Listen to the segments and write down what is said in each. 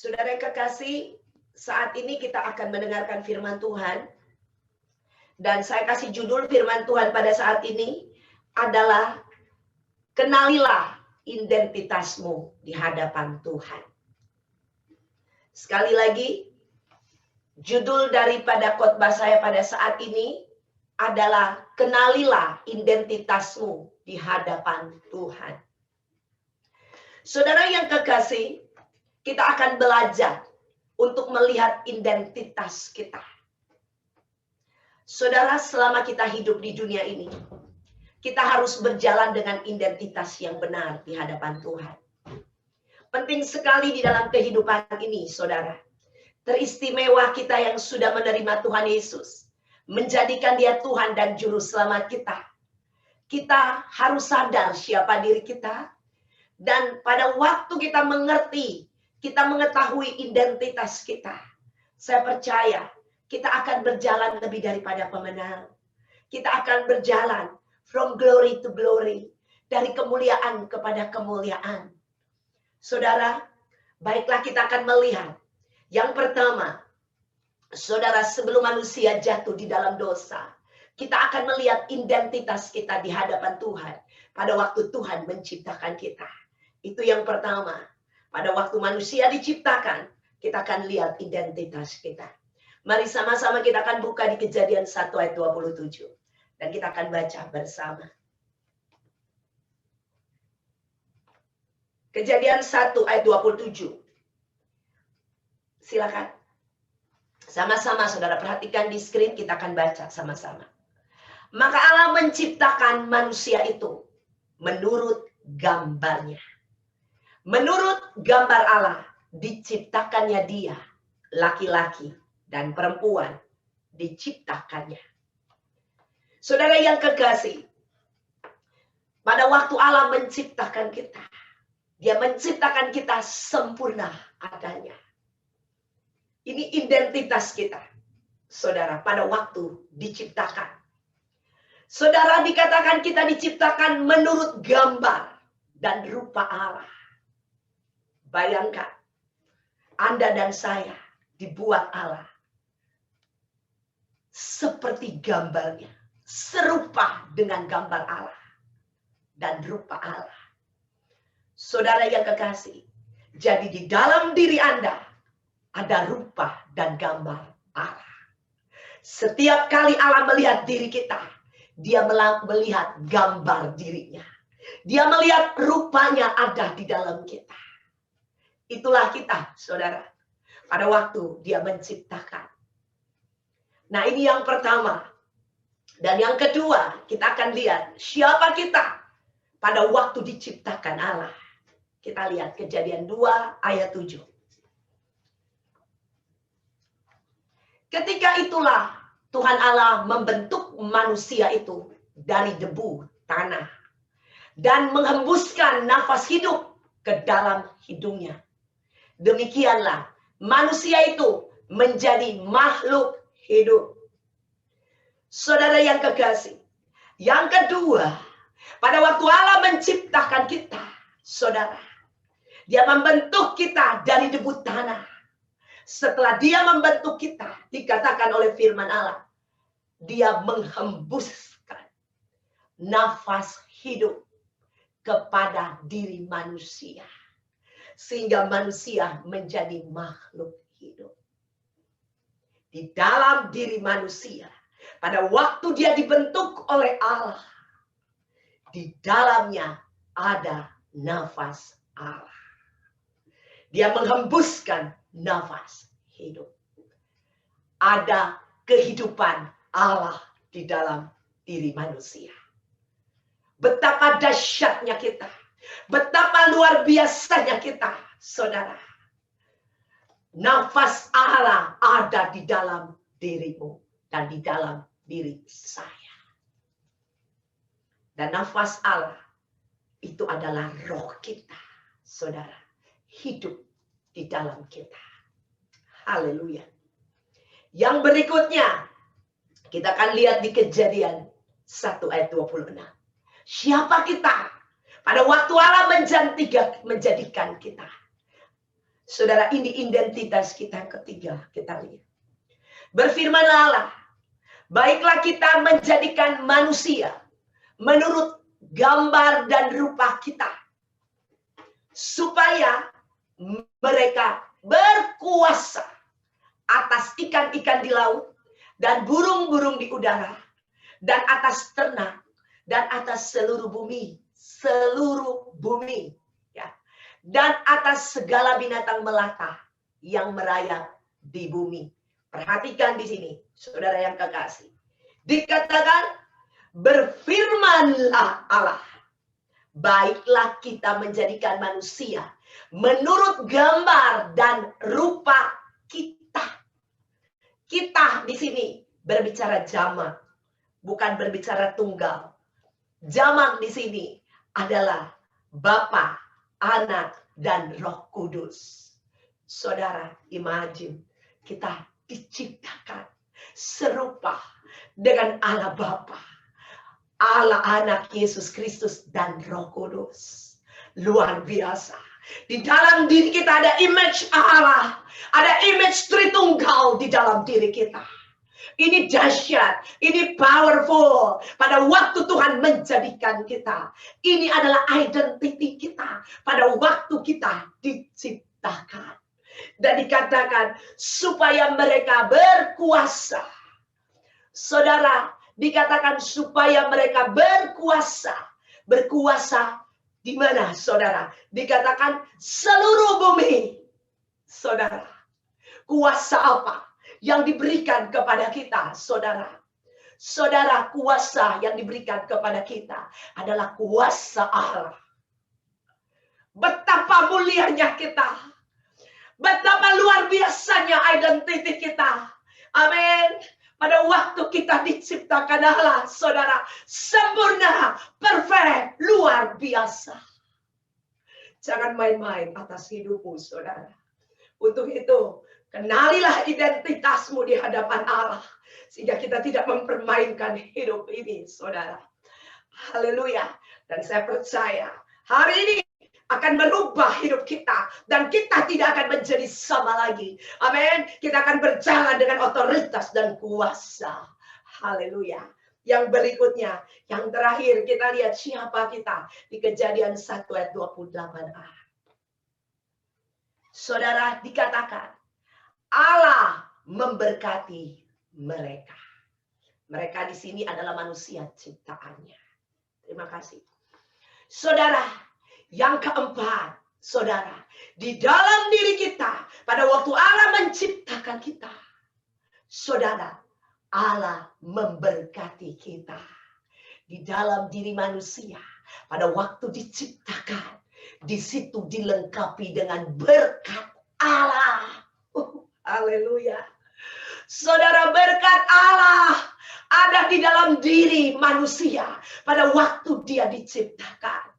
Saudara yang kekasih, saat ini kita akan mendengarkan firman Tuhan. Dan saya kasih judul firman Tuhan pada saat ini adalah kenalilah identitasmu di hadapan Tuhan. Sekali lagi, judul daripada khotbah saya pada saat ini adalah kenalilah identitasmu di hadapan Tuhan. Saudara yang kekasih, kita akan belajar untuk melihat identitas kita. Saudara, selama kita hidup di dunia ini, kita harus berjalan dengan identitas yang benar di hadapan Tuhan. Penting sekali di dalam kehidupan ini, saudara. Teristimewa kita yang sudah menerima Tuhan Yesus, menjadikan Dia Tuhan dan Juru Selamat kita. Kita harus sadar siapa diri kita. Dan pada waktu kita mengerti, kita mengetahui identitas kita, saya percaya kita akan berjalan lebih daripada pemenang. Kita akan berjalan from glory to glory, dari kemuliaan kepada kemuliaan. Saudara, baiklah kita akan melihat. Yang pertama, saudara, sebelum manusia jatuh di dalam dosa, kita akan melihat identitas kita di hadapan Tuhan pada waktu Tuhan menciptakan kita. Itu yang pertama. Pada waktu manusia diciptakan, kita akan lihat identitas kita. Mari sama-sama kita akan buka di Kejadian 1 ayat 27. Dan kita akan baca bersama. Kejadian 1 ayat 27. Silakan. Sama-sama saudara perhatikan di screen, kita akan baca sama-sama. Maka Allah menciptakan manusia itu menurut gambarnya. Menurut gambar Allah diciptakannya dia, laki-laki dan perempuan diciptakannya. Saudara yang kekasih, pada waktu Allah menciptakan kita, Dia menciptakan kita sempurna adanya. Ini identitas kita, saudara, pada waktu diciptakan. Saudara, dikatakan kita diciptakan menurut gambar dan rupa Allah. Bayangkan, Anda dan saya dibuat Allah seperti gambarnya, serupa dengan gambar Allah dan rupa Allah. Saudara yang kekasih, jadi di dalam diri Anda ada rupa dan gambar Allah. Setiap kali Allah melihat diri kita, Dia melihat gambar dirinya. Dia melihat rupanya ada di dalam kita. Itulah kita, saudara, pada waktu Dia menciptakan. Nah, ini yang pertama. Dan yang kedua, kita akan lihat siapa kita pada waktu diciptakan Allah. Kita lihat Kejadian 2 ayat 7. Ketika itulah Tuhan Allah membentuk manusia itu dari debu tanah dan menghembuskan nafas hidup ke dalam hidungnya. Demikianlah manusia itu menjadi makhluk hidup. Saudara yang kekasih, yang kedua, pada waktu Allah menciptakan kita, saudara, Dia membentuk kita dari debu tanah. Setelah Dia membentuk kita, dikatakan oleh firman Allah, Dia menghembuskan nafas hidup kepada diri manusia. Sehingga manusia menjadi makhluk hidup. Di dalam diri manusia, pada waktu dia dibentuk oleh Allah, di dalamnya ada nafas Allah. Dia menghembuskan nafas hidup. Ada kehidupan Allah di dalam diri manusia. Betapa dahsyatnya kita. Betapa luar biasanya kita, saudara. Nafas Allah ada di dalam dirimu dan di dalam diri saya. Dan nafas Allah itu adalah roh kita, saudara. Hidup di dalam kita. Haleluya. Yang berikutnya, kita akan lihat di Kejadian 1 ayat 26. Siapa kita? Pada waktu Allah menjadikan kita. Saudara, ini identitas kita yang ketiga. Kita lihat. Berfirmanlah Allah, baiklah kita menjadikan manusia menurut gambar dan rupa kita, supaya mereka berkuasa atas ikan-ikan di laut dan burung-burung di udara, dan atas ternak, dan atas seluruh bumi, ya, dan atas segala binatang melata yang merayap di bumi. Perhatikan di sini, saudara yang kekasih. Dikatakan, berfirmanlah Allah, baiklah kita menjadikan manusia menurut gambar dan rupa kita. Kita di sini berbicara jamak, bukan berbicara tunggal. Jamak di sini adalah Bapa, Anak, dan Roh Kudus. Saudara, imagine kita diciptakan serupa dengan Allah Bapa, Allah Anak Yesus Kristus, dan Roh Kudus. Luar biasa. Di dalam diri kita ada image Allah, ada image Tritunggal di dalam diri kita. Ini dahsyat, ini powerful. Pada waktu Tuhan menjadikan kita, ini adalah identity kita pada waktu kita diciptakan. Dan dikatakan supaya mereka berkuasa. Saudara, dikatakan supaya mereka berkuasa. Berkuasa di mana, saudara? Dikatakan seluruh bumi. Saudara, kuasa apa yang diberikan kepada kita, saudara? Saudara, kuasa yang diberikan kepada kita adalah kuasa Allah. Betapa mulianya kita. Betapa luar biasanya identiti kita. Amin. Pada waktu kita diciptakan Allah, saudara, sempurna, perfect, luar biasa. Jangan main-main atas hidupmu, saudara. Untuk itu, kenalilah identitasmu di hadapan Allah. Sehingga kita tidak mempermainkan hidup ini, saudara. Haleluya. Dan saya percaya, hari ini akan merubah hidup kita. Dan kita tidak akan menjadi sama lagi. Amin. Kita akan berjalan dengan otoritas dan kuasa. Haleluya. Yang berikutnya, yang terakhir, kita lihat siapa kita. Di Kejadian 1 ayat 28a. Saudara, dikatakan, Allah memberkati mereka. Mereka di sini adalah manusia ciptaannya. Terima kasih. Saudara, yang keempat, saudara, di dalam diri kita, pada waktu Allah menciptakan kita, saudara, Allah memberkati kita. Di dalam diri manusia, pada waktu diciptakan, di situ dilengkapi dengan berkat Allah. Haleluya. Saudara, berkat Allah ada di dalam diri manusia pada waktu dia diciptakan.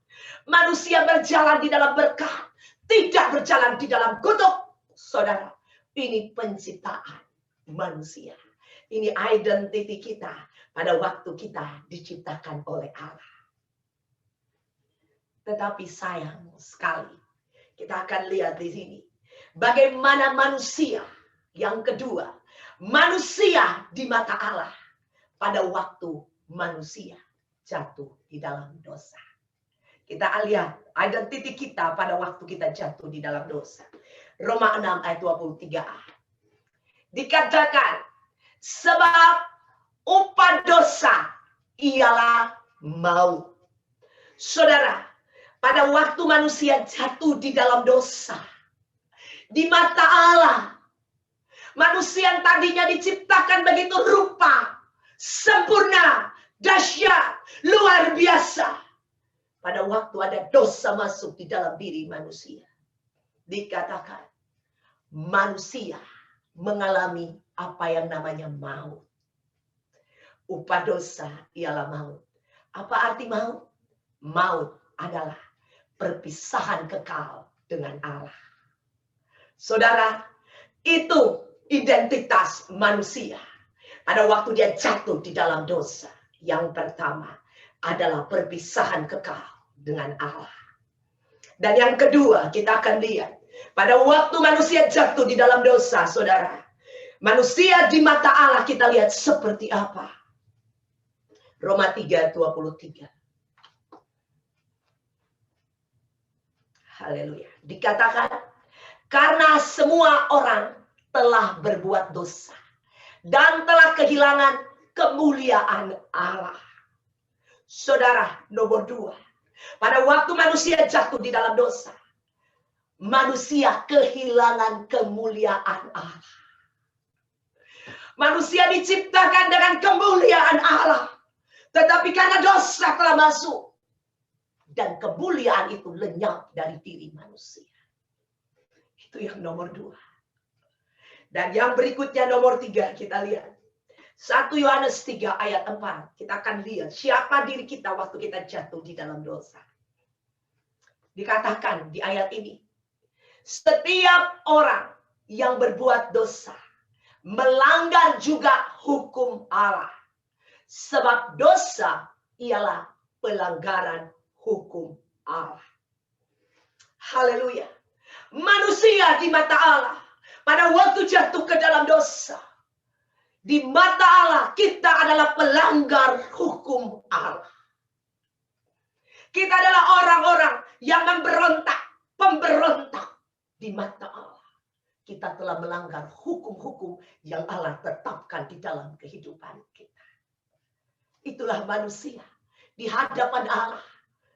Manusia berjalan di dalam berkat, tidak berjalan di dalam kutuk. Saudara, ini penciptaan manusia. Ini identiti kita pada waktu kita diciptakan oleh Allah. Tetapi sayang sekali, kita akan lihat di sini bagaimana manusia yang kedua, manusia di mata Allah pada waktu manusia jatuh di dalam dosa. Kita lihat identiti kita pada waktu kita jatuh di dalam dosa. Roma 6 ayat 23a. Dikatakan, sebab upah dosa ialah maut. Saudara, pada waktu manusia jatuh di dalam dosa, di mata Allah, manusia yang tadinya diciptakan begitu rupa, sempurna, dahsyat, luar biasa. Pada waktu ada dosa masuk di dalam diri manusia, dikatakan manusia mengalami apa yang namanya maut. Upah dosa ialah maut. Apa arti maut? Maut adalah perpisahan kekal dengan Allah. Saudara, itu identitas manusia pada waktu dia jatuh di dalam dosa. Yang pertama adalah perpisahan kekal dengan Allah. Dan yang kedua, kita akan lihat Pada waktu manusia jatuh di dalam dosa, saudara, manusia di mata Allah kita lihat seperti apa. Roma 3:23. Haleluya. Dikatakan, karena semua orang telah berbuat dosa dan telah kehilangan kemuliaan Allah. Saudara, nomor 2. Pada waktu manusia jatuh di dalam dosa, manusia kehilangan kemuliaan Allah. Manusia diciptakan dengan kemuliaan Allah. Tetapi karena dosa telah masuk, dan kemuliaan itu lenyap dari diri manusia. Itu yang nomor 2. Dan yang berikutnya nomor 3 kita lihat. 1 Yohanes 3 ayat 4. Kita akan lihat siapa diri kita waktu kita jatuh di dalam dosa. Dikatakan di ayat ini, setiap orang yang berbuat dosa melanggar juga hukum Allah. Sebab dosa ialah pelanggaran hukum Allah. Haleluya. Manusia di mata Allah pada waktu jatuh ke dalam dosa, di mata Allah kita adalah pelanggar hukum Allah. Kita adalah orang-orang yang pemberontak di mata Allah. Kita telah melanggar hukum-hukum yang Allah tetapkan di dalam kehidupan kita. Itulah manusia di hadapan Allah.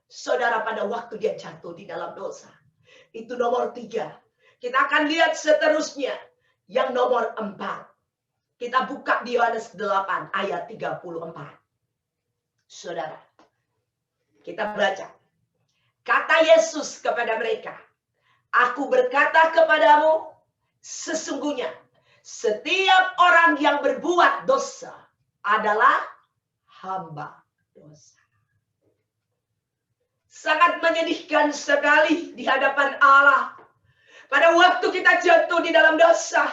Saudara, pada waktu dia jatuh di dalam dosa. Itu nomor 3. Kita akan lihat seterusnya. Yang nomor 4. Kita buka di Yohanes 8 ayat 34. Saudara, kita baca. Kata Yesus kepada mereka, aku berkata kepadamu, sesungguhnya setiap orang yang berbuat dosa adalah hamba dosa. Sangat menyedihkan sekali di hadapan Allah. Pada waktu kita jatuh di dalam dosa,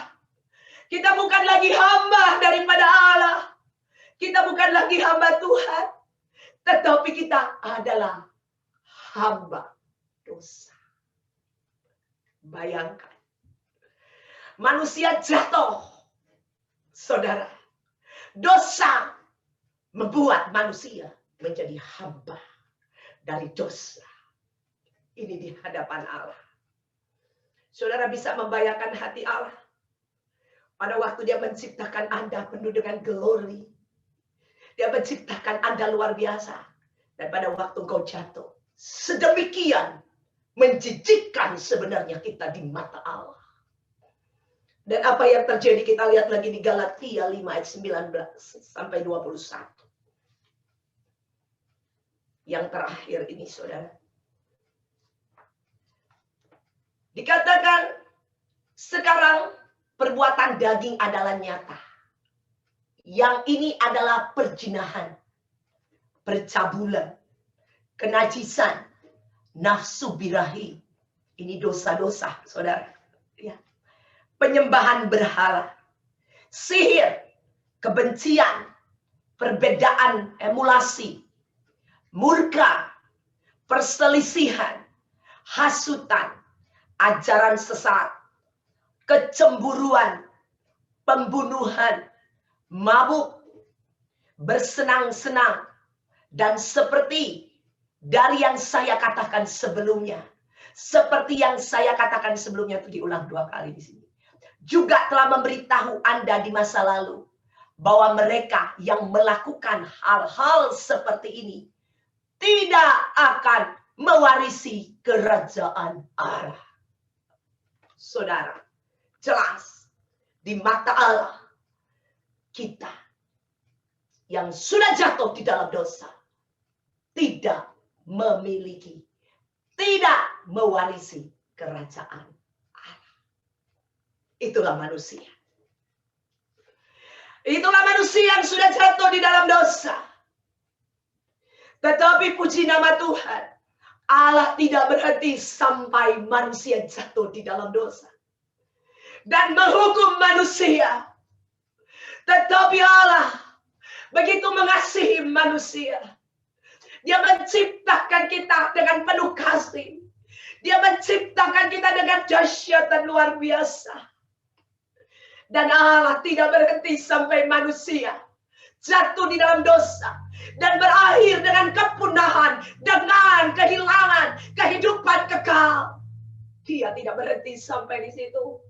kita bukan lagi hamba daripada Allah. Kita bukan lagi hamba Tuhan. Tetapi kita adalah hamba dosa. Bayangkan. Manusia jatuh. Saudara. Dosa membuat manusia menjadi hamba dari dosa. Ini di hadapan Allah. Saudara bisa membayangkan hati Allah. Pada waktu dia menciptakan Anda penuh dengan glory. Dia menciptakan Anda luar biasa. Dan pada waktu engkau jatuh, sedemikian menjijikkan sebenarnya kita di mata Allah. Dan apa yang terjadi kita lihat lagi di Galatia 5 ayat 19 sampai 21. Yang terakhir ini, saudara. Dikatakan sekarang perbuatan daging adalah nyata. Yang ini adalah perzinahan, percabulan, kenajisan, nafsu birahi. Ini dosa-dosa, saudara. Ya. Penyembahan berhala, sihir, kebencian, perbedaan emulasi, murka, perselisihan, hasutan, ajaran sesat, kecemburuan, pembunuhan, mabuk, bersenang-senang, dan seperti dari yang saya katakan sebelumnya. Seperti yang saya katakan sebelumnya, itu diulang 2 kali di sini. Juga telah memberitahu Anda di masa lalu bahwa mereka yang melakukan hal-hal seperti ini tidak akan mewarisi kerajaan Allah. Saudara, jelas di mata Allah kita yang sudah jatuh di dalam dosa tidak memiliki, tidak mewarisi kerajaan Allah. Itulah manusia. Itulah manusia yang sudah jatuh di dalam dosa. Tetapi puji nama Tuhan, Allah tidak berhenti sampai manusia jatuh di dalam dosa dan menghukum manusia. Tetapi Allah begitu mengasihi manusia. Dia menciptakan kita dengan penuh kasih. Dia menciptakan kita dengan dahsyat dan luar biasa. Dan Allah tidak berhenti sampai manusia jatuh di dalam dosa dan berakhir dengan kepunahan, dengan kehilangan kehidupan kekal. Dia tidak berhenti sampai di situ.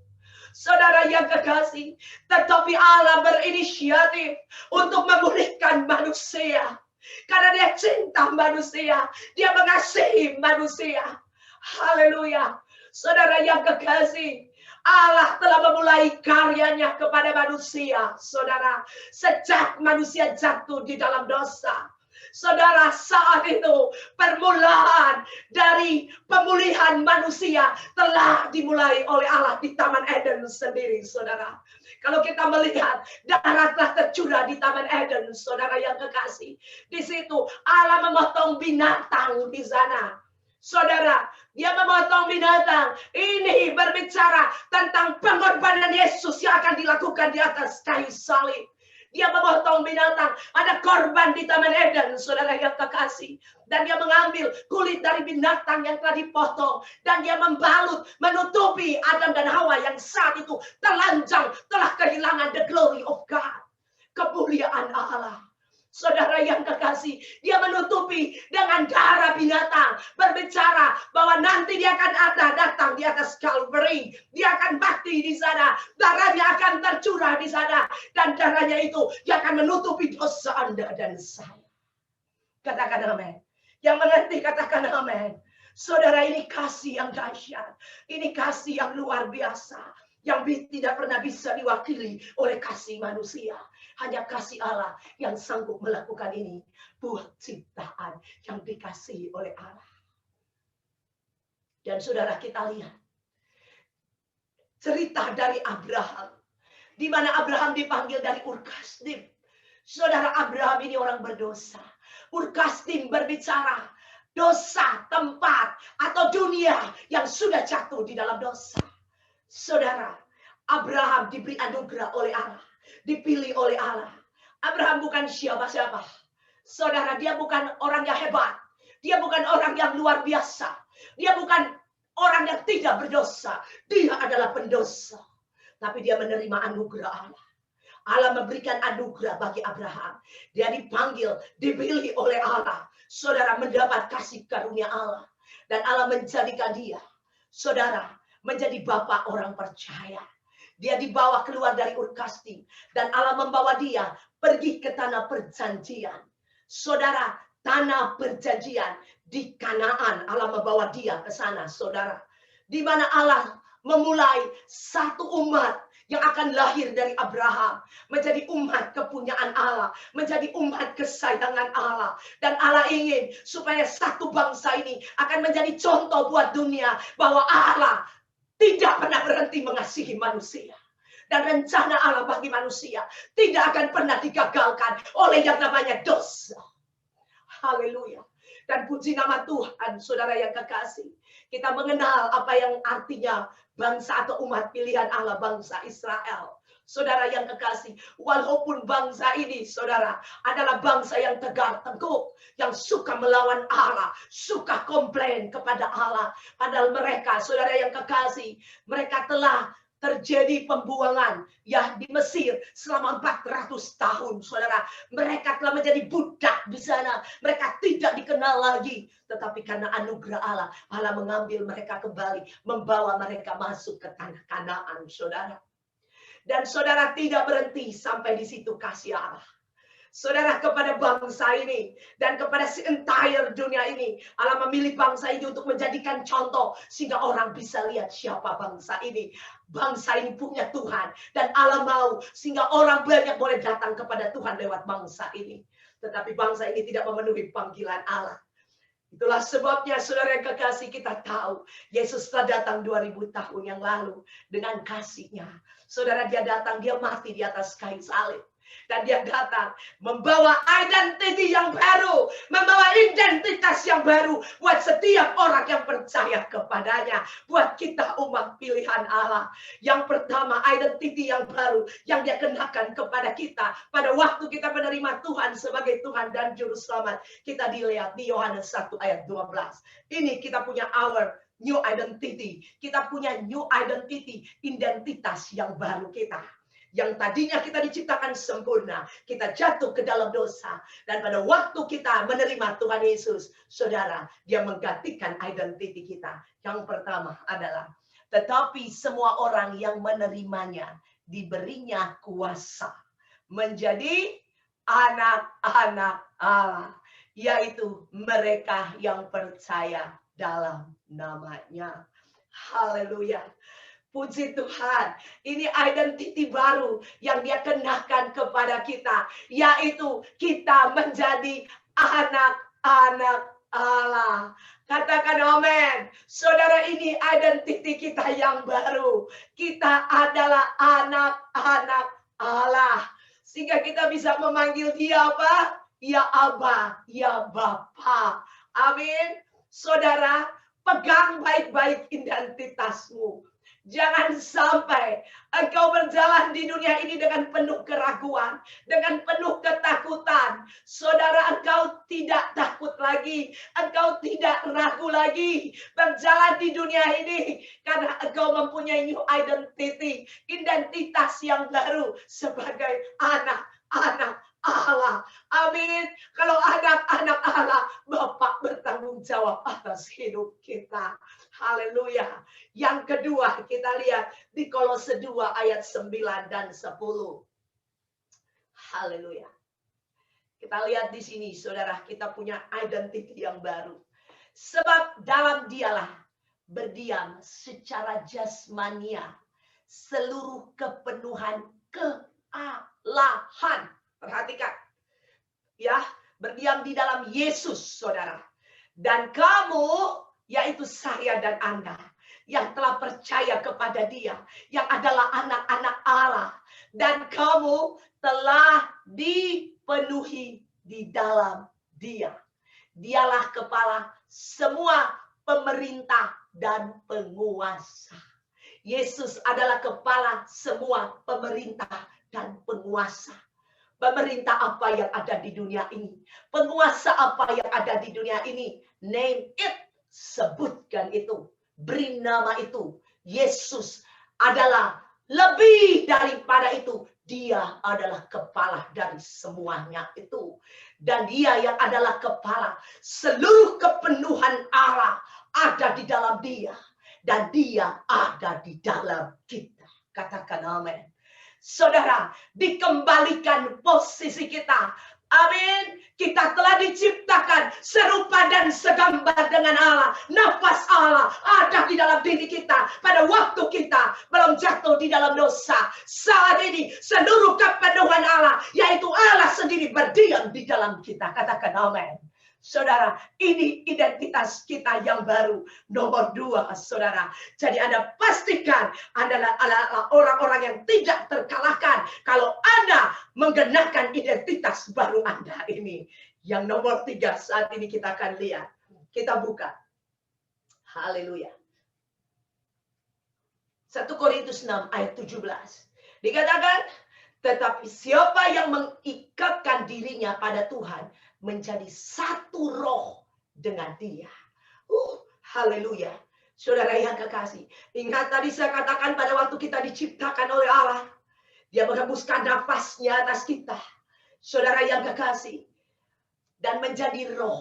Saudara yang kekasih, tetapi Allah berinisiatif untuk memulihkan manusia. Karena dia cinta manusia, dia mengasihi manusia. Haleluya. Saudara yang kekasih, Allah telah memulai karyanya kepada manusia. Saudara, sejak manusia jatuh di dalam dosa. Saudara, saat itu permulaan dari pemulihan manusia telah dimulai oleh Allah di Taman Eden sendiri, saudara. Kalau kita melihat darah telah tercurah di Taman Eden, saudara yang kekasih. Di situ Allah memotong binatang di sana. Saudara, dia memotong binatang. Ini berbicara tentang pengorbanan Yesus yang akan dilakukan di atas kayu salib. Dia memotong binatang. Ada korban di Taman Eden, saudara yang kekasih. Dan dia mengambil kulit dari binatang yang telah dipotong. Dan dia membalut, menutupi Adam dan Hawa yang saat itu telanjang, telah kehilangan the glory of God. Kemuliaan Allah. Saudara yang kekasih, dia menutupi dengan darah binatang. Berbicara bahwa nanti dia akan datang di atas Calvary. Dia akan mati di sana. Darahnya akan tercurah di sana. Dan darahnya itu dia akan menutupi dosa Anda dan saya. Katakan amin. Yang mengerti katakan amin. Saudara, ini kasih yang dahsyat. Ini kasih yang luar biasa. Yang tidak pernah bisa diwakili oleh kasih manusia. Hanya kasih Allah yang sanggup melakukan ini. Buat ciptaan yang dikasihi oleh Allah. Dan saudara, kita lihat cerita dari Abraham. Di mana Abraham dipanggil dari Ur-Kasdim. Saudara, Abraham ini orang berdosa. Ur-Kasdim berbicara dosa, tempat, atau dunia yang sudah jatuh di dalam dosa. Saudara, Abraham diberi anugerah oleh Allah. Dipilih oleh Allah. Abraham bukan siapa-siapa. Saudara, dia bukan orang yang hebat. Dia bukan orang yang luar biasa. Dia bukan orang yang tidak berdosa. Dia adalah pendosa. Tapi dia menerima anugerah Allah. Allah memberikan anugerah bagi Abraham. Dia dipanggil, dipilih oleh Allah. Saudara, mendapat kasih karunia Allah. Dan Allah menjadikan dia, saudara, menjadi bapak orang percaya. Dia dibawa keluar dari Ur-Kasdim. Dan Allah membawa dia pergi ke tanah perjanjian. Saudara, tanah perjanjian di Kanaan. Allah membawa dia ke sana, saudara. Di mana Allah memulai satu umat yang akan lahir dari Abraham. Menjadi umat kepunyaan Allah. Menjadi umat kesayangan Allah. Dan Allah ingin supaya satu bangsa ini akan menjadi contoh buat dunia. Bahwa Allah tidak pernah berhenti mengasihi manusia. Dan rencana Allah bagi manusia tidak akan pernah digagalkan oleh yang namanya dosa. Haleluya. Dan puji nama Tuhan, saudara yang kekasih. Kita mengenal apa yang artinya bangsa atau umat pilihan Allah, bangsa Israel. Saudara yang kekasih, walaupun bangsa ini, saudara, adalah bangsa yang tegar tengkuk, yang suka melawan Allah, suka komplain kepada Allah. Padahal mereka, saudara yang kekasih, mereka telah terjadi pembuangan ya di Mesir selama 400 tahun, saudara. Mereka telah menjadi budak di sana. Mereka tidak dikenal lagi. Tetapi karena anugerah Allah, Allah mengambil mereka kembali, membawa mereka masuk ke tanah Kanaan, saudara. Dan saudara, tidak berhenti sampai di situ kasih Allah. Saudara, kepada bangsa ini dan kepada si entire dunia ini, Allah memilih bangsa ini untuk menjadikan contoh sehingga orang bisa lihat siapa bangsa ini. Bangsa ini punya Tuhan dan Allah mau sehingga orang banyak boleh datang kepada Tuhan lewat bangsa ini. Tetapi bangsa ini tidak memenuhi panggilan Allah. Itulah sebabnya, saudara yang kekasih, kita tahu Yesus telah datang 2000 tahun yang lalu dengan kasihnya. Saudara, dia datang, dia mati di atas kayu salib. Dan dia datang membawa identitas yang baru, membawa identitas yang baru buat setiap orang yang percaya kepadanya, buat kita umat pilihan Allah. Yang pertama, identitas yang baru yang dia kenakan kepada kita pada waktu kita menerima Tuhan sebagai Tuhan dan Juru Selamat. Kita dilihat di Yohanes 1 ayat 12. Ini kita punya our new identity. Kita punya new identity, identitas yang baru kita. Yang tadinya kita diciptakan sempurna, kita jatuh ke dalam dosa. Dan pada waktu kita menerima Tuhan Yesus, saudara, dia menggantikan identiti kita. Yang pertama adalah, tetapi semua orang yang menerimanya, diberinya kuasa menjadi anak-anak Allah, yaitu mereka yang percaya dalam namanya. Haleluya. Puji Tuhan, ini identiti baru yang dia kenakan kepada kita, yaitu kita menjadi anak-anak Allah. Katakan amin. Saudara, ini identiti kita yang baru. Kita adalah anak-anak Allah. Sehingga kita bisa memanggil dia apa? Ya Aba, ya Bapa. Amin. Saudara, pegang baik-baik identitasmu. Jangan sampai engkau berjalan di dunia ini dengan penuh keraguan, dengan penuh ketakutan. Saudara, engkau tidak takut lagi, engkau tidak ragu lagi berjalan di dunia ini, karena engkau mempunyai new identity, identitas yang baru sebagai anak-anak Allah. Amin. Kalau anak-anak Allah, Bapa bertanggung jawab atas hidup kita. Haleluya. Yang kedua, kita lihat di Kolose 2 ayat 9 dan 10. Haleluya. Kita lihat di sini, saudara, kita punya identiti yang baru. Sebab dalam dialah berdiam secara jasmania seluruh kepenuhan kealahan. Perhatikan. Ya, berdiam di dalam Yesus, saudara. Dan kamu, yaitu saya dan Anda, yang telah percaya kepada dia, yang adalah anak-anak Allah. Dan kamu telah dipenuhi di dalam dia. Dialah kepala semua pemerintah dan penguasa. Yesus adalah kepala semua pemerintah dan penguasa. Pemerintah apa yang ada di dunia ini? Penguasa apa yang ada di dunia ini? Name it. Sebutkan itu. Beri nama itu. Yesus adalah lebih daripada itu. Dia adalah kepala dari semuanya itu. Dan dia yang adalah kepala. Seluruh kepenuhan Allah ada di dalam dia. Dan dia ada di dalam kita. Katakan amin. Saudara, dikembalikan posisi kita. Amin. Kita telah diciptakan serupa dan segambar dengan Allah. Nafas Allah ada di dalam diri kita. Pada waktu kita belum jatuh di dalam dosa. Saat ini seluruh kepenuhan Allah, yaitu Allah sendiri, berdiam di dalam kita. Katakan amin. Saudara, ini identitas kita yang baru. Nomor 2, saudara. Jadi Anda pastikan Anda adalah orang-orang yang tidak terkalahkan kalau Anda menggenakan identitas baru Anda ini. Yang nomor 3 saat ini kita akan lihat. Kita buka. Haleluya. 1 Korintus 6 ayat 17. Dikatakan, tetapi siapa yang mengikatkan dirinya pada Tuhan, menjadi satu roh dengan dia. Haleluya. Saudara yang kekasih. Ingat tadi saya katakan pada waktu kita diciptakan oleh Allah. Dia menghembuskan nafasnya atas kita. Saudara yang kekasih. Dan menjadi roh.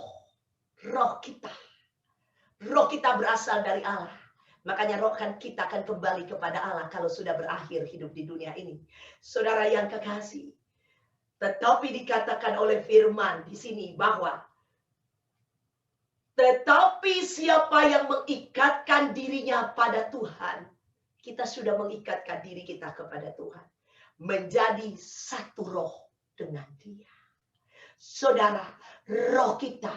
Roh kita. Roh kita berasal dari Allah. Makanya roh kita akan kembali kepada Allah kalau sudah berakhir hidup di dunia ini. Saudara yang kekasih. Tetapi dikatakan oleh firman di sini bahwa tetapi siapa yang mengikatkan dirinya pada Tuhan, kita sudah mengikatkan diri kita kepada Tuhan, menjadi satu roh dengan dia. Saudara, roh kita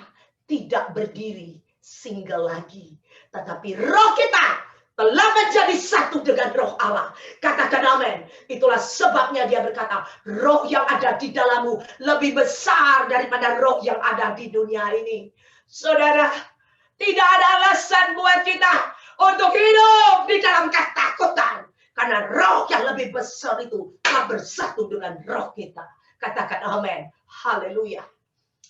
tidak berdiri single lagi, tetapi roh kita telah menjadi satu dengan roh Allah. Katakan amin. Itulah sebabnya dia berkata, roh yang ada di dalammu lebih besar daripada roh yang ada di dunia ini. Saudara, tidak ada alasan buat kita untuk hidup di dalam ketakutan. Karena roh yang lebih besar itu telah bersatu dengan roh kita. Katakan amin. Haleluya.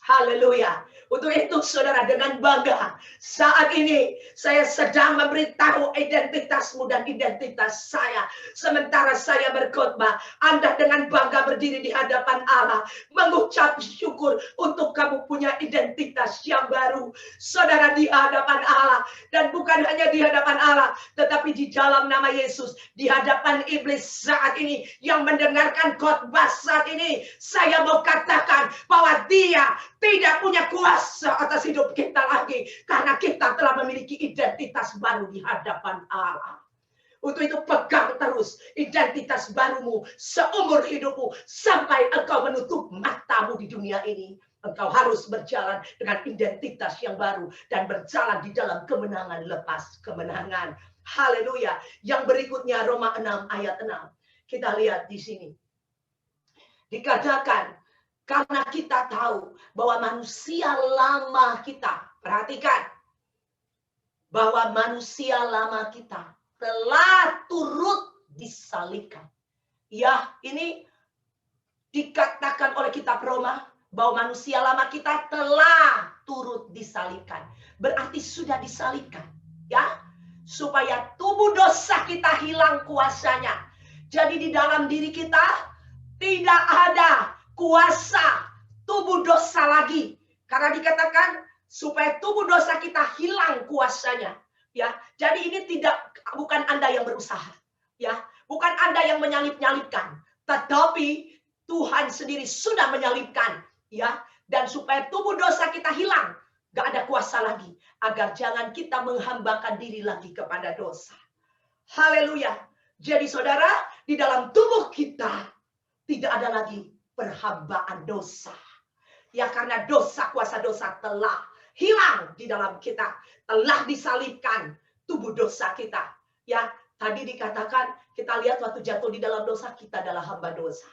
Haleluya. Untuk itu saudara, dengan bangga saat ini saya sedang memberitahu identitasmu dan identitas saya. Sementara saya berkhotbah, Anda dengan bangga berdiri di hadapan Allah, mengucap syukur untuk kamu punya identitas yang baru. Saudara, di hadapan Allah, dan bukan hanya di hadapan Allah, tetapi di dalam nama Yesus, di hadapan iblis saat ini yang mendengarkan khotbah saat ini, saya mau katakan bahwa dia tidak punya kuasa atas hidup kita lagi, karena kita telah memiliki identitas baru di hadapan Allah. Untuk itu pegang terus identitas barumu seumur hidupmu sampai engkau menutup matamu di dunia ini. Engkau harus berjalan dengan identitas yang baru dan berjalan di dalam kemenangan lepas kemenangan. Haleluya. Yang berikutnya Roma 6 ayat 6. Kita lihat di sini. Dikatakan, karena kita tahu bahwa manusia lama kita, perhatikan, bahwa manusia lama kita telah turut disalibkan. Ya, ini dikatakan oleh kitab Roma bahwa manusia lama kita telah turut disalibkan. Berarti sudah disalibkan, ya, supaya tubuh dosa kita hilang kuasanya. Jadi di dalam diri kita tidak ada kuasa tubuh dosa lagi. Karena dikatakan supaya tubuh dosa kita hilang kuasanya. Ya, jadi ini bukan Anda yang berusaha. Ya, bukan Anda yang menyalip-nyalipkan. Tetapi Tuhan sendiri sudah menyalipkan. Ya, dan supaya tubuh dosa kita hilang. Gak ada kuasa lagi. Agar jangan kita menghambakan diri lagi kepada dosa. Haleluya. Jadi saudara, di dalam tubuh kita tidak ada lagi perhambaan dosa. Ya, karena dosa, kuasa dosa telah hilang di dalam kita. Telah disalibkan tubuh dosa kita. Ya, tadi dikatakan, kita lihat waktu jatuh di dalam dosa, kita adalah hamba dosa.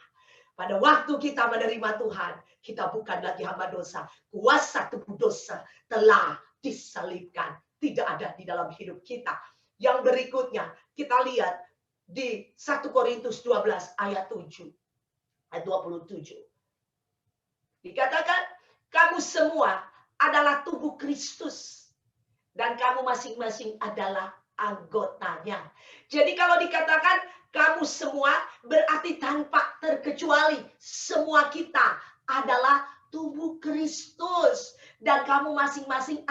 Pada waktu kita menerima Tuhan, kita bukan lagi hamba dosa. Kuasa tubuh dosa telah disalibkan. Tidak ada di dalam hidup kita. Yang berikutnya, kita lihat di 1 Korintus 12 ayat 7. Ayat 27. Dikatakan, kamu semua adalah tubuh Kristus. Dan kamu masing-masing adalah anggotanya. Jadi kalau dikatakan kamu semua, berarti tanpa terkecuali semua kita adalah tubuh Kristus. Dan kamu masing-masing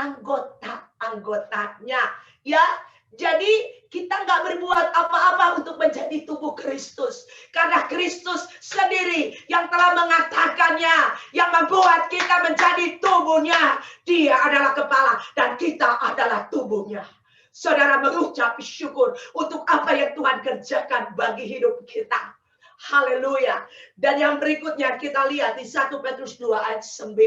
anggotanya. Ya, jadi kita nggak berbuat apa-apa untuk menjadi tubuh Kristus. Karena Kristus sendiri yang telah mengatakannya. Yang membuat kita menjadi tubuhnya. Dia adalah kepala dan kita adalah tubuhnya. Saudara mengucap syukur untuk apa yang Tuhan kerjakan bagi hidup kita. Haleluya. Dan yang berikutnya kita lihat di 1 Petrus 2 ayat 9.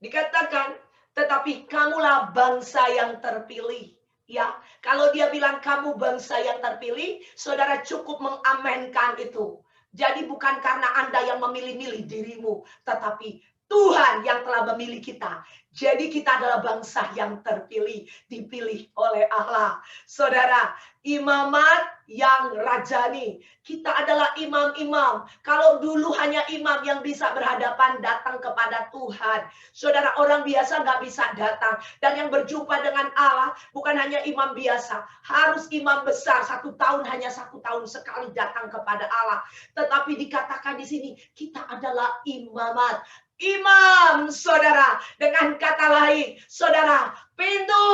Dikatakan, tetapi kamulah bangsa yang terpilih. Ya, kalau dia bilang kamu bangsa yang terpilih, saudara cukup mengamenkan itu. Jadi bukan karena Anda yang memilih-milih dirimu, tetapi Tuhan yang telah memilih kita. Jadi kita adalah bangsa yang terpilih, dipilih oleh Allah. Saudara, imamat yang rajani. Kita adalah imam-imam. Kalau dulu hanya imam yang bisa berhadapan datang kepada Tuhan. Saudara, orang biasa nggak bisa datang. Dan yang berjumpa dengan Allah bukan hanya imam biasa. Harus imam besar. 1 tahun hanya 1 tahun sekali datang kepada Allah. Tetapi dikatakan di sini, kita adalah imamat. Imam, saudara. Dengan kata lain, saudara, pintu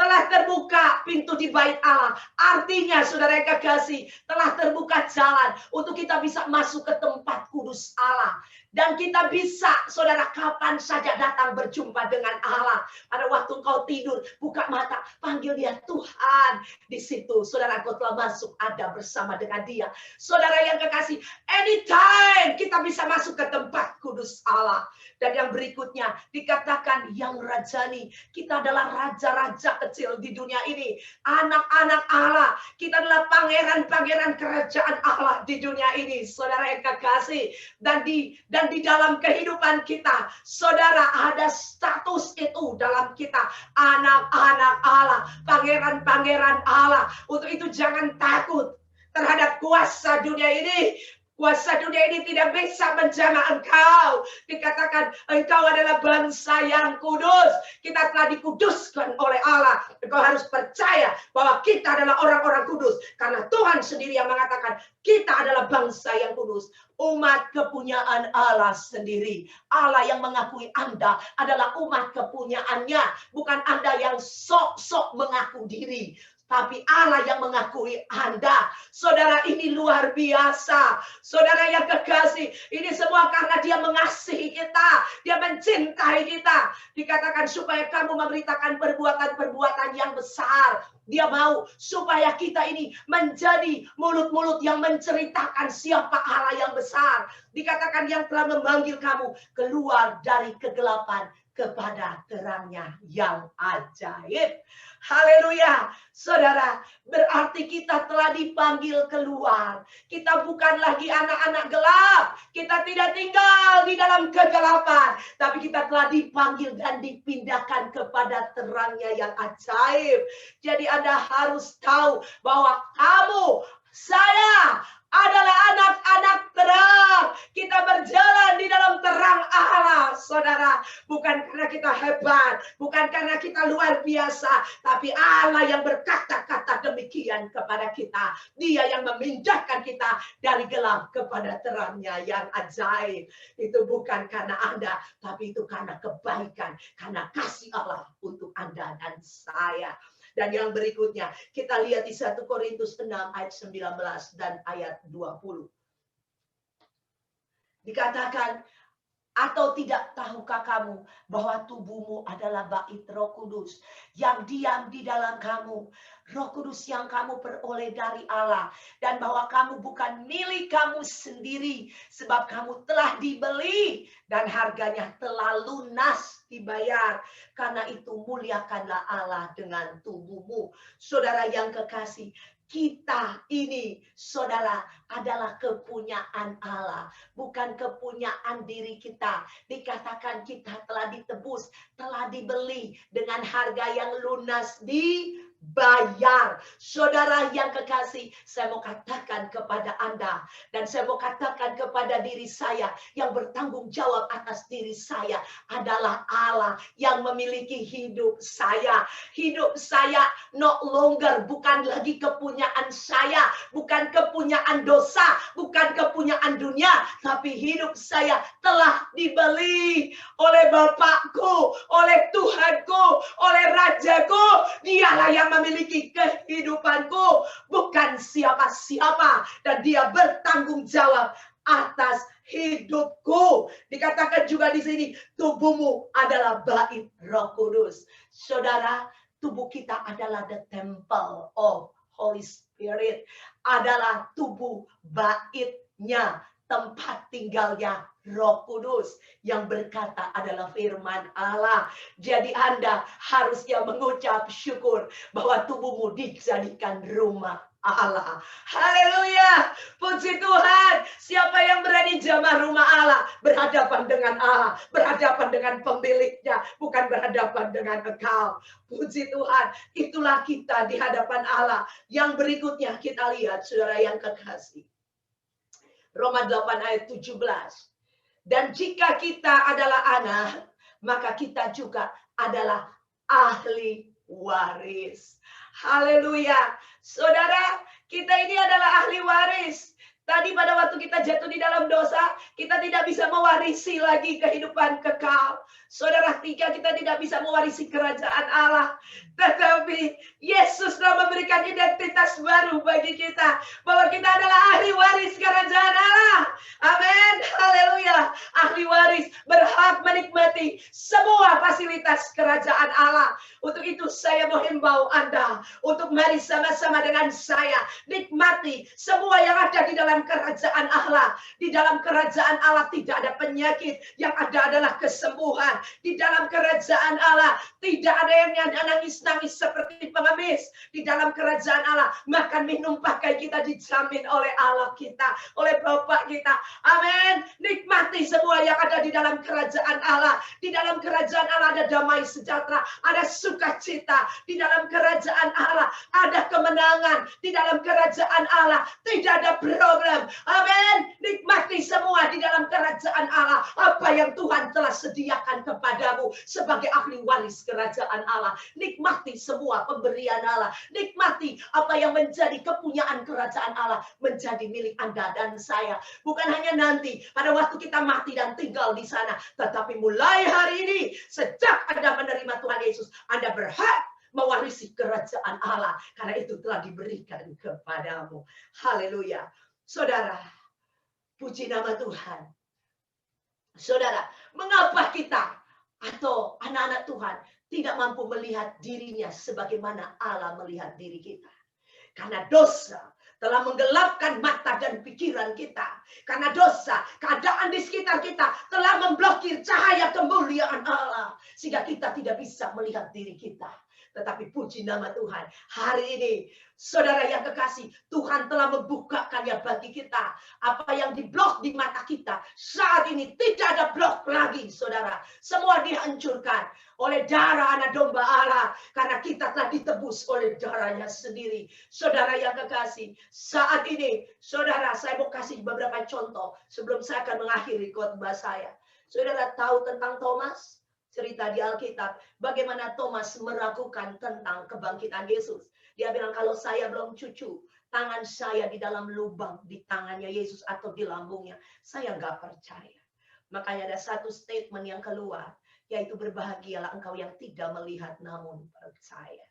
telah terbuka, pintu di bait Allah. Artinya, saudara yang kekasih, telah terbuka jalan untuk kita bisa masuk ke tempat kudus Allah. Dan kita bisa, saudara, kapan saja datang berjumpa dengan Allah. Pada waktu kau tidur, buka mata, panggil dia Tuhan. Di situ, saudara, kau telah masuk, ada bersama dengan dia. Saudara yang kekasih, anytime kita bisa masuk ke tempat kudus Allah. Dan yang berikutnya, dikatakan yang rajani. Kita adalah raja-raja kecil di dunia ini. Anak-anak Allah. Kita adalah pangeran-pangeran kerajaan Allah di dunia ini. Saudara yang kekasih. Dan di dalam kehidupan kita, saudara, ada status itu dalam kita. Anak-anak Allah. Pangeran-pangeran Allah. Untuk itu jangan takut terhadap kuasa dunia ini. Kuasa dunia ini tidak bisa menjamah engkau. Dikatakan engkau adalah bangsa yang kudus. Kita telah dikuduskan oleh Allah. Engkau harus percaya bahwa kita adalah orang-orang kudus. Karena Tuhan sendiri yang mengatakan kita adalah bangsa yang kudus. Umat kepunyaan Allah sendiri. Allah yang mengakui Anda adalah umat kepunyaannya. Bukan Anda yang sok-sok mengaku diri. Tapi Allah yang mengakui Anda. Saudara, ini luar biasa. Saudara yang kekasih, ini semua karena Dia mengasihi kita. Dia mencintai kita. Dikatakan supaya kamu memberitakan perbuatan-perbuatan yang besar. Dia mau supaya kita ini menjadi mulut-mulut yang menceritakan siapa Allah yang besar. Dikatakan yang telah memanggil kamu keluar dari kegelapan kepada terangnya yang ajaib. Haleluya. Saudara, berarti kita telah dipanggil keluar. Kita bukan lagi anak-anak gelap. Kita tidak tinggal di dalam kegelapan. Tapi kita telah dipanggil dan dipindahkan kepada terangnya yang ajaib. Jadi Anda harus tahu bahwa kamu, saya adalah anak-anak terang. Kita berjalan di dalam terang Allah, saudara. Bukan karena kita hebat, bukan karena kita luar biasa, tapi Allah yang berkata-kata demikian kepada kita. Dia yang memindahkan kita dari gelap kepada terangnya yang ajaib. Itu bukan karena Anda, tapi itu karena kebaikan, karena kasih Allah untuk Anda dan saya. Dan yang berikutnya, kita lihat di 1 Korintus 6 ayat 19 dan ayat 20. Dikatakan, atau tidak tahukah kamu bahwa tubuhmu adalah bait Roh Kudus yang diam di dalam kamu, Roh Kudus yang kamu peroleh dari Allah, dan bahwa kamu bukan milik kamu sendiri, sebab kamu telah dibeli dan harganya telah lunas dibayar. Karena itu muliakanlah Allah dengan tubuhmu. Saudara yang kekasih, kita ini, saudara, adalah kepunyaan Allah, bukan kepunyaan diri kita. Dikatakan kita telah ditebus, telah dibeli dengan harga yang lunas dibayar. Saudara yang kekasih, saya mau katakan kepada Anda, dan saya mau katakan kepada diri saya, yang bertanggung jawab atas diri saya adalah Allah yang memiliki hidup saya. Hidup saya no longer bukan lagi kepunyaan saya, bukan kepunyaan dosa, bukan kepunyaan dunia, tapi hidup saya telah dibeli oleh Bapakku, oleh Tuhanku, oleh Rajaku. Dialah yang memiliki kehidupanku, bukan siapa-siapa, dan Dia bertanggung jawab atas hidupku. Dikatakan juga di sini, tubuhmu adalah bait Roh Kudus. Saudara, tubuh kita adalah the temple of Holy Spirit, adalah tubuh baitnya, tempat tinggalnya Roh Kudus, yang berkata adalah firman Allah. Jadi Anda harusnya mengucap syukur bahwa tubuhmu dijadikan rumah Allah. Haleluya. Puji Tuhan. Siapa yang berani jamah rumah Allah? Berhadapan dengan Allah. Berhadapan dengan pemiliknya. Bukan berhadapan dengan engkau. Puji Tuhan. Itulah kita di hadapan Allah. Yang berikutnya kita lihat, saudara yang kekasih. Roma 8 ayat 17. Dan jika kita adalah anak, maka kita juga adalah ahli waris. Haleluya. Saudara, kita ini adalah ahli waris. Tadi pada waktu kita jatuh di dalam dosa, kita tidak bisa mewarisi lagi kehidupan kekal. Saudara, kita tidak bisa mewarisi kerajaan Allah. Tetapi Yesus telah memberikan identitas baru bagi kita, bahwa kita adalah ahli waris kerajaan Allah. Amin. Haleluya. Ahli waris berhak menikmati semua fasilitas kerajaan Allah. Untuk itu saya menghimbau Anda untuk mari sama-sama dengan saya nikmati semua yang ada di dalam kerajaan Allah. Di dalam kerajaan Allah tidak ada penyakit, yang ada adalah kesembuhan. Di dalam kerajaan Allah tidak ada yang nangis-nangis seperti pengemis. Di dalam kerajaan Allah makan minum pakai kita dijamin oleh Allah kita, oleh Bapa kita. Amin. Nikmati semua yang ada di dalam kerajaan Allah. Di dalam kerajaan Allah ada damai sejahtera, ada sukacita di dalam kerajaan Allah, ada kemenangan di dalam kerajaan Allah, tidak ada problem. Amin. Nikmati semua di dalam kerajaan Allah apa yang Tuhan telah sediakan kepadamu sebagai ahli waris kerajaan Allah. Nikmati semua pemberian Allah, nikmati apa yang menjadi kepunyaan kerajaan Allah menjadi milik Anda dan saya. Bukan hanya nanti pada waktu kita mati dan tinggal di sana, tetapi mulai hari ini sejak Anda menerima Tuhan Yesus, Anda berhak mewarisi kerajaan Allah karena itu telah diberikan kepadamu. Haleluya. Saudara, puji nama Tuhan. Saudara, mengapa kita atau anak-anak Tuhan tidak mampu melihat dirinya sebagaimana Allah melihat diri kita? Karena dosa telah menggelapkan mata dan pikiran kita. Karena dosa, keadaan di sekitar kita telah memblokir cahaya kemuliaan Allah. Sehingga kita tidak bisa melihat diri kita. Tetapi puji nama Tuhan, hari ini, saudara yang kekasih, Tuhan telah membukakannya bagi kita. Apa yang diblok di mata kita, saat ini tidak ada blok lagi, saudara. Semua dihancurkan oleh darah anak domba Allah. Karena kita telah ditebus oleh darahnya sendiri. Saudara yang kekasih, saat ini, saudara, saya mau kasih beberapa contoh sebelum saya akan mengakhiri khotbah saya. Saudara tahu tentang Thomas? Cerita di Alkitab, bagaimana Thomas meragukan tentang kebangkitan Yesus. Dia bilang, kalau saya belum cucu tangan saya di dalam lubang di tangannya Yesus atau di lambungnya, saya nggak percaya. Makanya ada satu statement yang keluar, yaitu berbahagialah engkau yang tidak melihat namun percaya.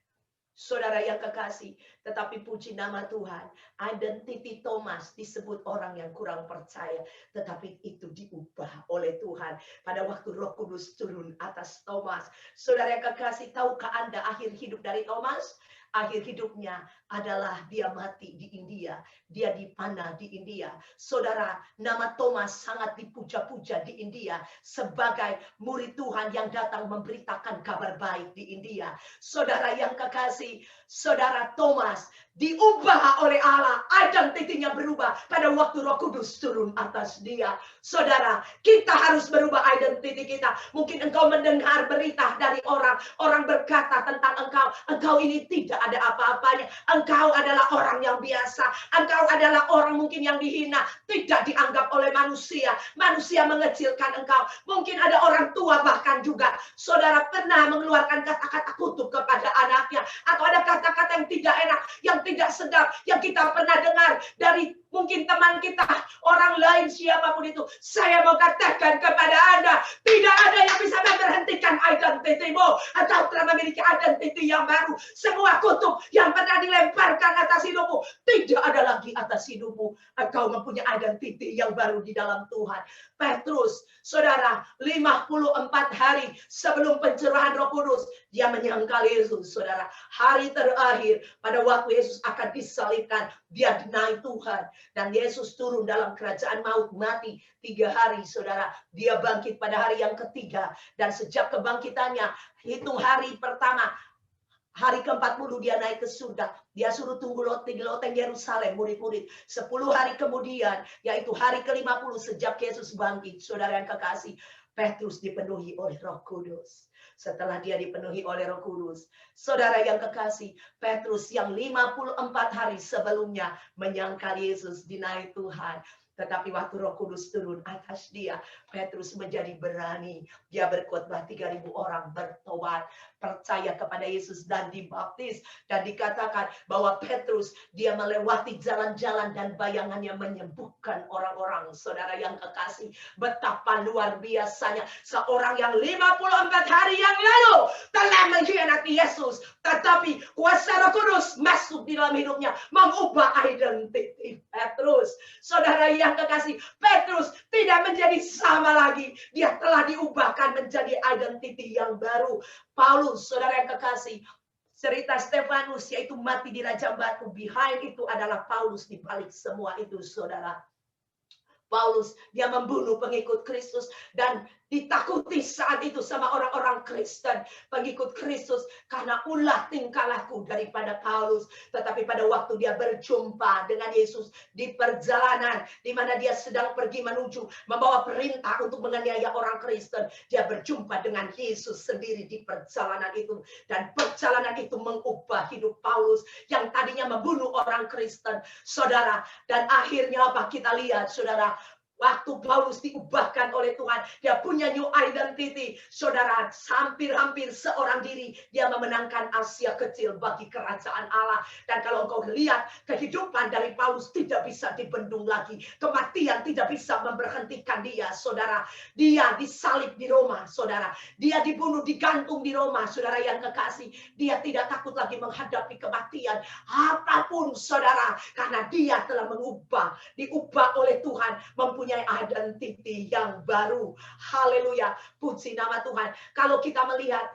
Saudara yang kekasih, tetapi puji nama Tuhan, identiti Thomas disebut orang yang kurang percaya, tetapi itu diubah oleh Tuhan pada waktu Roh Kudus turun atas Thomas. Saudara yang kekasih, tahukah Anda akhir hidup dari Thomas? Akhir hidupnya adalah dia mati di India. Dia dipanah di India. Saudara, nama Thomas sangat dipuja-puja di India sebagai murid Tuhan yang datang memberitakan kabar baik di India. Saudara yang kekasih, saudara Thomas diubah oleh Allah. Identitinya berubah pada waktu Roh Kudus turun atas dia. Saudara, kita harus berubah identiti kita. Mungkin engkau mendengar berita dari orang. Orang berkata tentang engkau. Engkau ini tidak ada apa-apanya. Engkau adalah orang yang biasa. Engkau adalah orang mungkin yang dihina. Tidak dianggap oleh manusia. Manusia mengecilkan engkau. Mungkin ada orang tua bahkan juga. Saudara pernah mengeluarkan kata-kata kutuk kepada anaknya. Atau ada kata-kata yang tidak enak. Yang tidak sedap. Yang kita pernah dengar dari mungkin teman kita. Orang lain siapapun itu. Saya mau katakan kepada Anda. Tidak ada yang bisa memberhentikan identitimu. Atau telah memiliki identiti yang baru. Semua kutuk yang pernah dilemparkan atas hidupmu. Tidak ada lagi atas hidupmu. Engkau mempunyai identiti yang baru di dalam Tuhan. Petrus, saudara, 54 hari sebelum pencurahan Roh Kudus. Dia menyangkal Yesus, saudara. Hari terakhir pada waktu Yesus akan disalibkan. Dia dinaik Tuhan. Dan Yesus turun dalam kerajaan maut, mati 3 hari, saudara. Dia bangkit pada hari yang ketiga. Dan sejak kebangkitannya, hitung hari pertama, hari ke-40 dia naik ke surga. Dia suruh tunggu di loteng Yerusalem, murid-murid. 10 hari kemudian, yaitu hari ke-50 sejak Yesus bangkit. Saudara yang kekasih, Petrus dipenuhi oleh Roh Kudus. Setelah dia dipenuhi oleh Roh Kudus, saudara yang kekasih, Petrus yang 54 hari sebelumnya menyangkal Yesus dinaik Tuhan. Tetapi waktu Roh Kudus turun atas dia, Petrus menjadi berani. Dia berkhotbah 3.000 orang bertobat, percaya kepada Yesus dan dibaptis. Dan dikatakan bahwa Petrus, dia melewati jalan-jalan dan bayangannya menyembuhkan orang-orang. Saudara yang kekasih, betapa luar biasanya. Seorang yang 54 hari yang lalu telah mengkhianati Yesus. Tetapi kuasa Roh Kudus masuk di dalam hidupnya, mengubah identiti Petrus. Saudara yang kekasih, Petrus tidak menjadi sama lagi. Dia telah diubahkan menjadi identiti yang baru. Paulus, saudara yang kekasih, cerita Stefanus yaitu mati di rajam batu. Behind itu adalah Paulus di balik semua itu, saudara. Paulus, dia membunuh pengikut Kristus dan Ditakuti saat itu sama orang-orang Kristen, pengikut Kristus, karena ulah tingkah laku daripada Paulus. Tetapi pada waktu dia berjumpa dengan Yesus di perjalanan, di mana dia sedang pergi menuju membawa perintah untuk menganiaya orang Kristen, dia berjumpa dengan Yesus sendiri di perjalanan itu. Dan perjalanan itu mengubah hidup Paulus yang tadinya membunuh orang Kristen, saudara. Dan akhirnya apa kita lihat, saudara? Waktu Paulus diubahkan oleh Tuhan, dia punya new identity. Saudara, hampir-hampir seorang diri, dia memenangkan Asia kecil bagi kerajaan Allah. Dan kalau engkau lihat, kehidupan dari Paulus tidak bisa dibendung lagi. Kematian tidak bisa memberhentikan dia, saudara. Dia disalib di Roma, saudara. Dia dibunuh, digantung di Roma, saudara yang kekasih. Dia tidak takut lagi menghadapi kematian. Apapun, saudara, karena dia telah diubah oleh Tuhan, mempunyai identity yang baru. Haleluya, puji nama Tuhan. Kalau kita melihat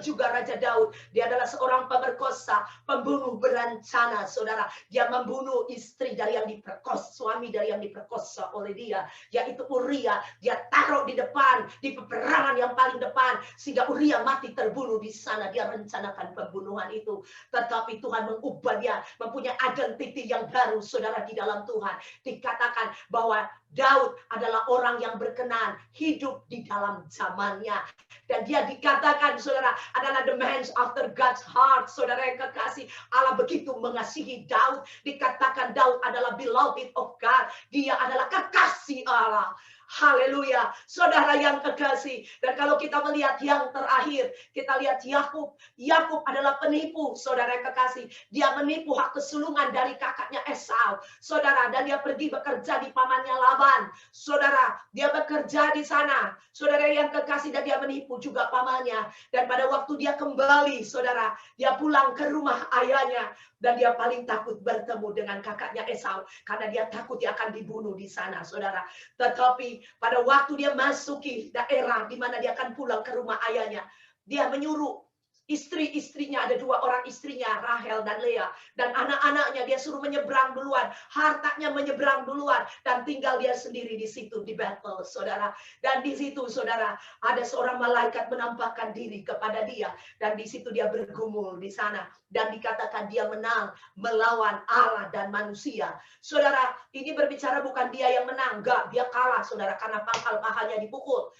juga Raja Daud, dia adalah seorang pemerkosa, pembunuh berencana, saudara. Dia membunuh istri dari yang diperkosa, suami dari yang diperkosa oleh dia, yaitu Uria. Dia taruh di depan, di peperangan yang paling depan, sehingga Uria mati terbunuh di sana. Dia rencanakan pembunuhan itu, tetapi Tuhan mengubah dia, mempunyai identity yang baru, saudara, di dalam Tuhan. Dikatakan bahwa Daud adalah orang yang berkenan, hidup di dalam zamannya. Dan dia dikatakan, saudara, adalah the man after God's heart. Saudara yang kekasih, Allah begitu mengasihi Daud. Dikatakan Daud adalah beloved of God. Dia adalah kekasih Allah. Haleluya, saudara yang kekasih. Dan kalau kita melihat yang terakhir, kita lihat Yakub. Yakub adalah penipu, saudara yang kekasih. Dia menipu hak kesulungan dari kakaknya Esau, saudara. Dan dia pergi bekerja di pamannya Laban, saudara. Dia bekerja di sana, saudara yang kekasih. Dan dia menipu juga pamannya. Dan pada waktu dia kembali, saudara, dia pulang ke rumah ayahnya. Dan dia paling takut bertemu dengan kakaknya Esau, karena dia takut dia akan dibunuh di sana, saudara. Tetapi pada waktu dia masuki daerah di mana dia akan pulang ke rumah ayahnya, dia menyuruh istri-istrinya, ada 2 orang istrinya, Rahel dan Lea, dan anak-anaknya dia suruh menyeberang duluan, hartanya menyeberang duluan, dan tinggal dia sendiri di situ di Bethel, saudara. Dan di situ, saudara, ada seorang malaikat menampakkan diri kepada dia, dan di situ dia bergumul di sana, dan dikatakan dia menang melawan Allah dan manusia. Saudara, ini berbicara bukan dia yang menang, enggak, dia kalah, saudara, karena pangkal-pahalnya dipukul.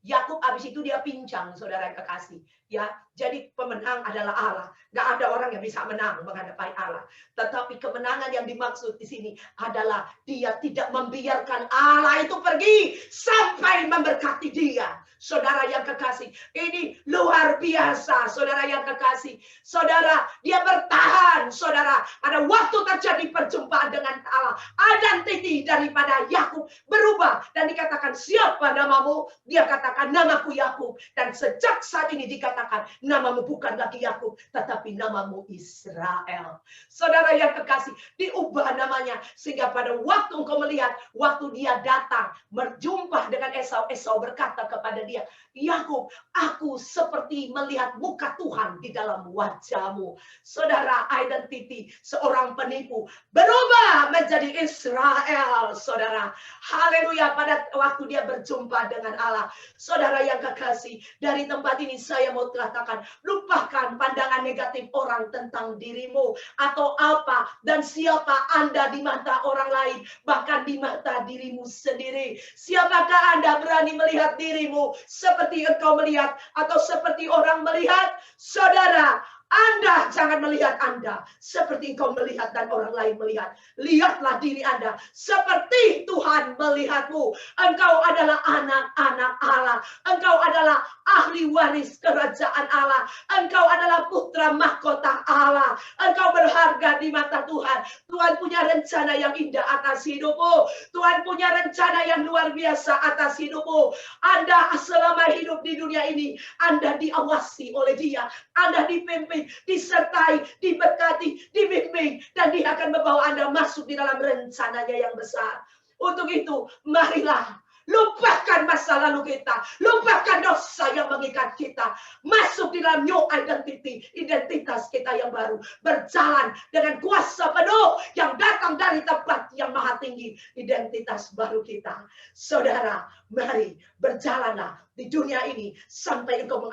Yakub habis itu dia pincang, saudara yang kekasih. Ya, jadi pemenang adalah Allah. Nggak ada orang yang bisa menang menghadapi Allah. Tetapi kemenangan yang dimaksud di sini adalah dia tidak membiarkan Allah itu pergi sampai memberkati dia. Saudara yang kekasih, ini luar biasa, saudara yang kekasih. Saudara, dia bertahan, saudara. Pada waktu terjadi perjumpaan dengan Allah, identiti daripada Yakub berubah dan dikatakan, siapa namamu? Dia katakan, namaku Yakub. Dan sejak saat ini dikatakan, namamu bukan lagi Yakub, tetapi namamu Israel. Saudara yang kekasih, diubah namanya. Sehingga pada waktu engkau melihat, waktu dia datang, berjumpa dengan Esau, Esau berkata kepada dia, Yakub, aku seperti melihat muka Tuhan di dalam wajahmu. Saudara, identity seorang penipu berubah menjadi Israel, saudara. Haleluya, pada waktu dia berjumpa dengan Allah. Saudara yang kekasih, dari tempat ini saya mau katakan, lupakan pandangan negatif orang tentang dirimu atau apa dan siapa Anda di mata orang lain, bahkan di mata dirimu sendiri. Siapakah Anda berani melihat dirimu seperti engkau melihat atau seperti orang melihat? Saudara, Anda jangan melihat Anda seperti engkau melihat dan orang lain melihat. Lihatlah diri Anda seperti Tuhan melihatmu. Engkau adalah anak-anak Allah. Engkau adalah ahli waris kerajaan Allah. Engkau adalah putra mahkota Allah. Engkau berharga di mata Tuhan. Tuhan punya rencana yang indah atas hidupmu. Tuhan punya rencana yang luar biasa atas hidupmu. Anda selama hidup di dunia ini, Anda diawasi oleh Dia. Anda dipimpin, disertai, diberkati, dibimbing, dan Dia akan membawa Anda masuk di dalam rencananya yang besar. Untuk itu, marilah Lupakan masa lalu kita. Lupakan dosa yang mengikat kita. Masuk di dalam new identity. Identitas kita yang baru. Berjalan dengan kuasa penuh yang datang dari tempat yang maha tinggi. Identitas baru kita. Saudara, mari berjalanlah di dunia ini sampai engkau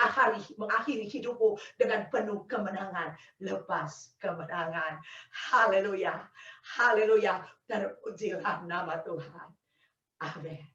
mengakhiri hidupmu dengan penuh kemenangan. Lepas kemenangan. Haleluya. Haleluya. Terpujilah nama Tuhan. Amin.